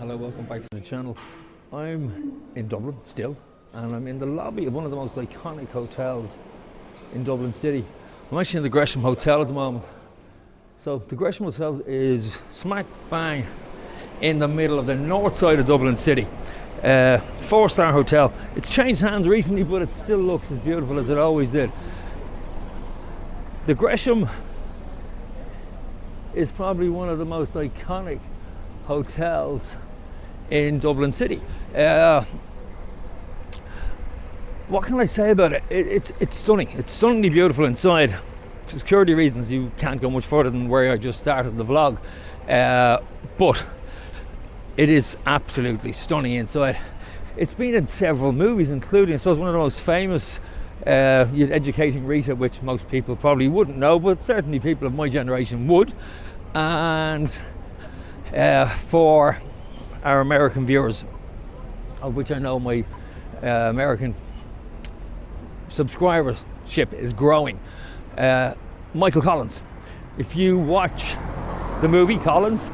Hello, welcome back to the channel. I'm in Dublin still, and I'm in the lobby of one of the most iconic hotels in Dublin City. I'm actually in the Gresham Hotel at the moment. So the Gresham Hotel is smack bang in the middle of the north side of Dublin City. 4-star hotel. It's changed hands recently, but it still looks as beautiful as it always did. The Gresham is probably one of the most iconic hotels in Dublin City. What can I say about it? It's stunning. It's stunningly beautiful inside. For security reasons, you can't go much further than where I just started the vlog, but it is absolutely stunning inside. It's been in several movies, including, I suppose, one of the most famous, Educating Rita, which most people probably wouldn't know, but certainly people of my generation would. And for our American viewers, of which I know my American subscribership is growing, Michael Collins. If you watch the movie Collins,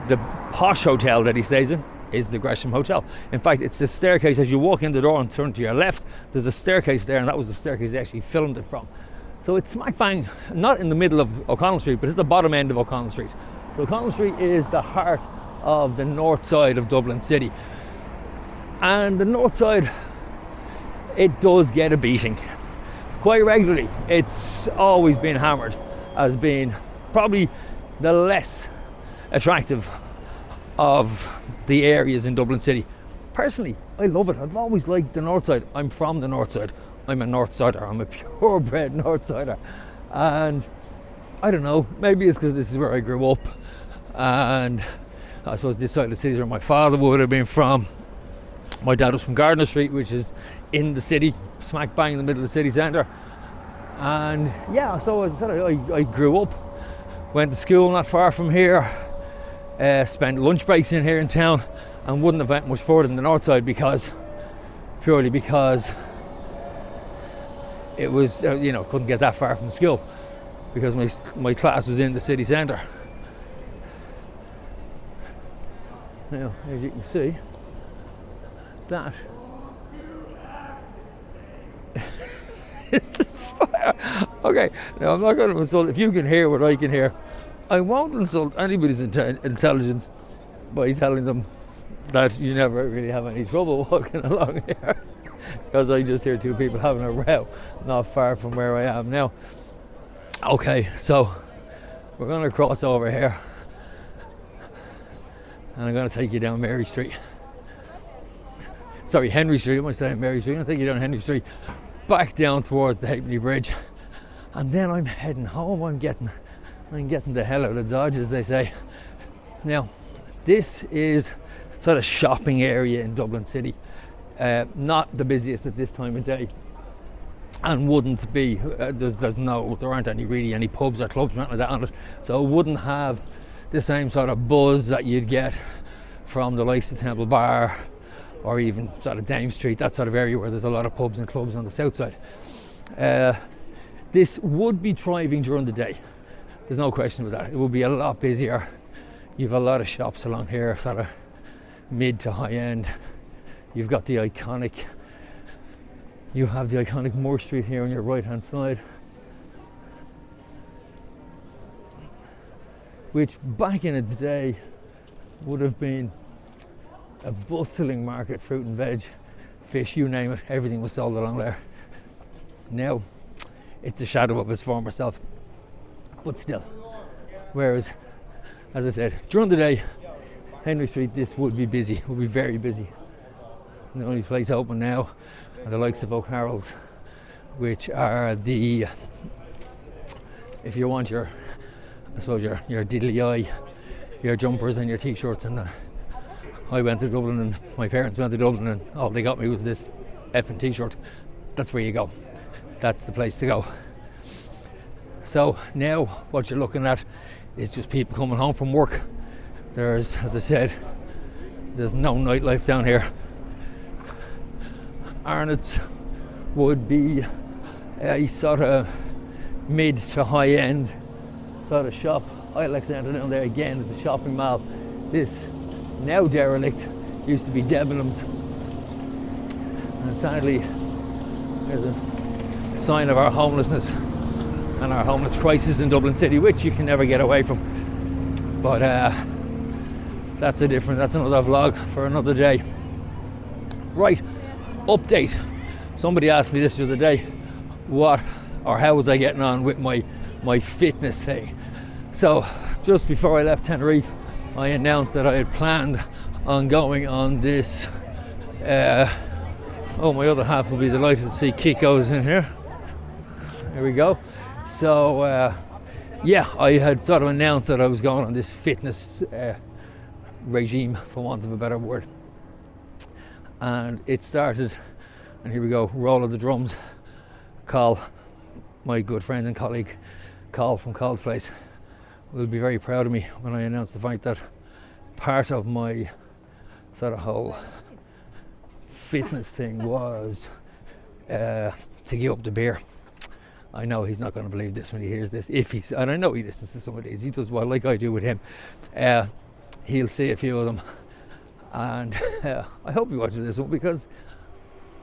the posh hotel that he stays in is the Gresham Hotel. In fact, it's the staircase as you walk in the door and turn to your left. There's a staircase there, and that was the staircase they actually filmed it from. So it's smack bang, not in the middle of O'Connell Street, but it's the bottom end of O'Connell Street. So O'Connell Street is the heart of the north side of Dublin City. And the north side, it does get a beating quite regularly. It's always been hammered as being probably the less attractive of the areas in Dublin City. Personally, I love it. I've always liked the north side. I'm from the north side. I'm a north sider. I'm a purebred north sider. And I don't know, maybe it's because this is where I grew up, and I suppose this side of the city is where my father would have been from. My dad was from Gardiner Street, which is in the city, smack bang in the middle of the city centre. And yeah, so as I said, I grew up, went to school not far from here, spent lunch breaks in here in town, and wouldn't have went much further than the north side purely because it was, couldn't get that far from school because my class was in the city centre. Now, as you can see, that is the spire. Okay, now I'm not going to insult. If you can hear what I can hear, I won't insult anybody's intelligence by telling them that you never really have any trouble walking along here, because I just hear two people having a row not far from where I am now. Okay, so we're going to cross over here, and I'm going to take you down Mary Street. Sorry, Henry Street. I'm saying Mary Street. I'm going to take you down Henry Street, back down towards the Halfpenny Bridge, and then I'm heading home. I'm getting the hell out of Dodge, as they say. Now, this is sort of shopping area in Dublin City. Not the busiest at this time of day, and wouldn't be. There aren't any pubs or clubs or anything like that on it, so it wouldn't have the same sort of buzz that you'd get from the likes of Temple Bar or even sort of Dame Street, that sort of area where there's a lot of pubs and clubs on the south side. This would be thriving during the day. There's no question about that. It would be a lot busier. You've a lot of shops along here, sort of mid to high end. You have the iconic Moore Street here on your right hand side, which back in its day would have been a bustling market, fruit and veg, fish, you name it, everything was sold along there. Now it's a shadow of its former self, but still. Whereas, as I said, during the day, Henry Street, this would be busy, would be very busy. The only place open now are the likes of O'Carroll's, which are the, if you want your diddly eye, your jumpers and your t-shirts. And I went to Dublin, and my parents went to Dublin, and all they got me was this effing t-shirt. That's where you go. That's the place to go. So now what you're looking at is just people coming home from work. There's, as I said, there's no nightlife down here. Arnott's would be a sort of mid to high end sort of shop. Alexander down there again is a shopping mall. This now derelict, used to be Debenhams. And sadly, there's a sign of our homelessness and our homeless crisis in Dublin City, which you can never get away from. But that's another vlog for another day. Right, update. Somebody asked me this the other day, how was I getting on with my fitness thing? So just before I left Tenerife, I announced that I had planned on going on this. My other half will be delighted to see Kiko's in here. There we go. So I had sort of announced that I was going on this fitness regime, for want of a better word. And it started, and here we go, roll of the drums. Carl, my good friend and colleague, Carl from Carl's Place, will be very proud of me when I announce the fact that part of my sort of whole fitness thing was to give up the beer. I know he's not going to believe this when he hears this, and I know he listens to some of these. He does well, like I do with him. He'll see a few of them, and I hope he watches this one, because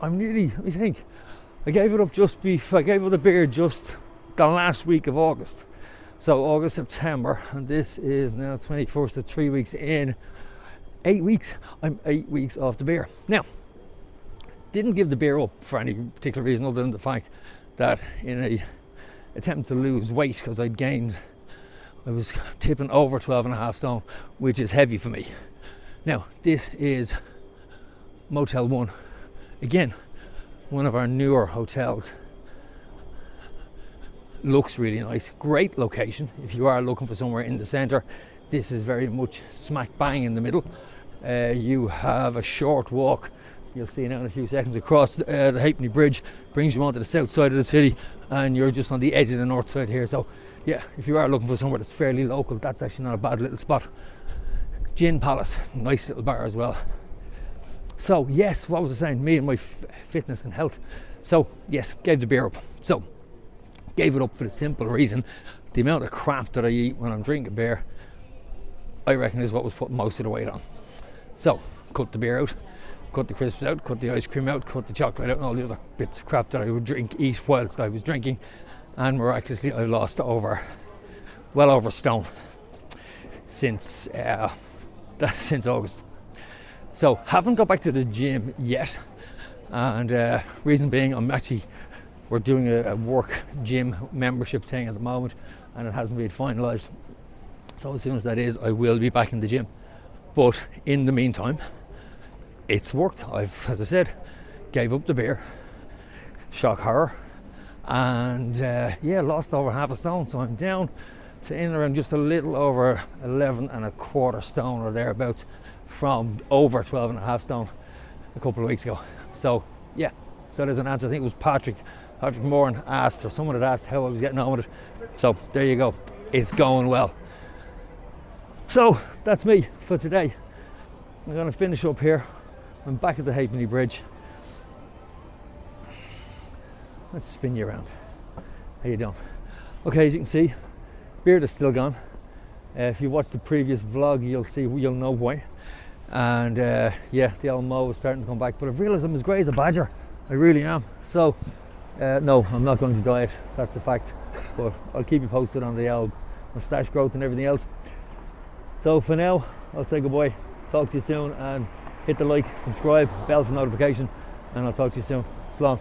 let me think, I gave it up the beer just the last week of August. So August, September, and this is now 21st, so 3 weeks in. 8 weeks. I'm 8 weeks off the beer. Now, didn't give the beer up for any particular reason other than the fact that in a attempt to lose weight, because I was tipping over 12.5 stone, which is heavy for me. Now, this is Motel 1. Again, one of our newer hotels. Looks really nice. Great location. If you are looking for somewhere in the centre, this is very much smack bang in the middle. You have a short walk, you'll see now in a few seconds, across the Halfpenny Bridge, brings you onto the south side of the city, and you're just on the edge of the north side here. So yeah, if you are looking for somewhere that's fairly local, that's actually not a bad little spot. Gin Palace, nice little bar as well. So yes, what was I saying? Me and my fitness and health. So yes, gave the beer up. So gave it up for the simple reason, the amount of crap that I eat when I'm drinking beer, I reckon is what was putting most of the weight on. So cut the beer out, cut the crisps out, cut the ice cream out, cut the chocolate out, and all the other bits of crap that I would eat whilst I was drinking, and miraculously I lost well over a stone since August. So haven't got back to the gym yet, and reason being, we're doing a work gym membership thing at the moment, and it hasn't been finalised. So as soon as that is, I will be back in the gym. But in the meantime, it's worked. As I said, gave up the beer, shock horror, and lost over half a stone. So I'm down to in around just a little over 11.25 stone or thereabouts, from over 12.5 stone a couple of weeks ago. So yeah, so there's an answer. I think it was Patrick Moran asked, or someone had asked how I was getting on with it. So there you go, it's going well. So that's me for today. I'm going to finish up here. I'm back at the Halfpenny Bridge. Let's spin you around. How you doing? Okay, as you can see, beard is still gone. If you watch the previous vlog, you'll know why. And the old mo is starting to come back, but I've realised I'm as grey as a badger. I really am. So no, I'm not going to diet, that's a fact, but I'll keep you posted on the old moustache growth and everything else. So for now, I'll say goodbye, talk to you soon, and hit the like, subscribe, bell for notification, and I'll talk to you soon. Slán.